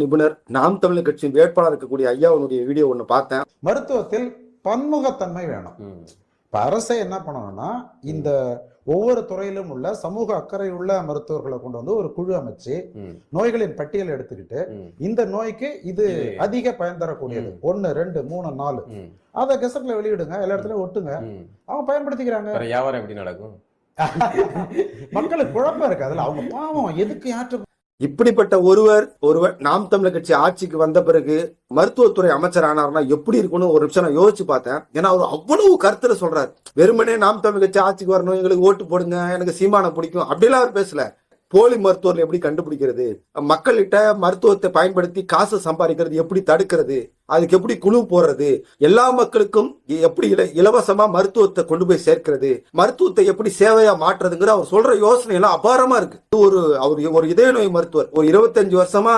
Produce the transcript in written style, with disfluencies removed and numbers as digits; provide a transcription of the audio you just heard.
நிபுணர் நாம் தமிழர் கட்சியின் வேட்பாளர் இருக்கக்கூடிய ஐயாவுடைய வீடியோ ஒண்ணு பார்த்தேன். மருத்துவத்தில் பன்முகத்தன்மை வேணும். இப்ப அரசே என்ன பண்ணணும்னா இந்த ஒவ்வொரு துறையிலும் உள்ள சமூக அக்கறை உள்ள மருத்துவர்களை கொண்டு வந்து ஒரு குழு அமைச்சு நோய்களின் பட்டியல் எடுத்துக்கிட்டு இந்த நோய்க்கு இது அதிக பயன் தரக்கூடியது 1 2 3 4 அதை கெசட்ல வெளியிடுங்க, எல்லா இடத்துலயும் ஒட்டுங்க, அவங்க பயன்படுத்திக்கிறாங்க. வியாபாரம் எப்படி நடக்கும்? மக்களுக்கு குழப்பம் இருக்கு அதுல. அவங்க பாவம் எதுக்கு யாற்று இப்படிப்பட்ட ஒருவர் நாம் தமிழர் கட்சி ஆட்சிக்கு வந்த பிறகு மருத்துவத்துறை அமைச்சர் ஆனார்னா எப்படி இருக்கும்னு ஒரு நிமிஷம் நான் யோசிச்சு பார்த்தேன். ஏன்னா அவர் அவ்வளவு கருத்துல சொல்றாரு. வெறுமனே நாம் தமிழர் கட்சி ஆட்சிக்கு வரணும், எங்களுக்கு ஓட்டு போடுங்க, எனக்கு சீமானை பிடிக்கும் அப்படிலாம் அவர் பேசல. போலி மருத்துவர்கள் எப்படி கண்டுபிடிக்கிறது, மக்கள்கிட்ட மருத்துவத்தை பயன்படுத்தி காசு சம்பாதிக்கிறது எப்படி தடுக்கிறது, அதுக்கு எப்படி குழு போடுறது, எல்லா மக்களுக்கும் எப்படி இலவசமா மருத்துவத்தை கொண்டு போய் சேர்க்கிறது, மருத்துவத்தை எப்படி சேவையா மாற்றுறதுங்கிற அவர் சொல்ற யோசனை எல்லாம் அபாரமா இருக்கு. அவர் ஒரு இதய நோய் மருத்துவர், ஒரு 25 வருஷமா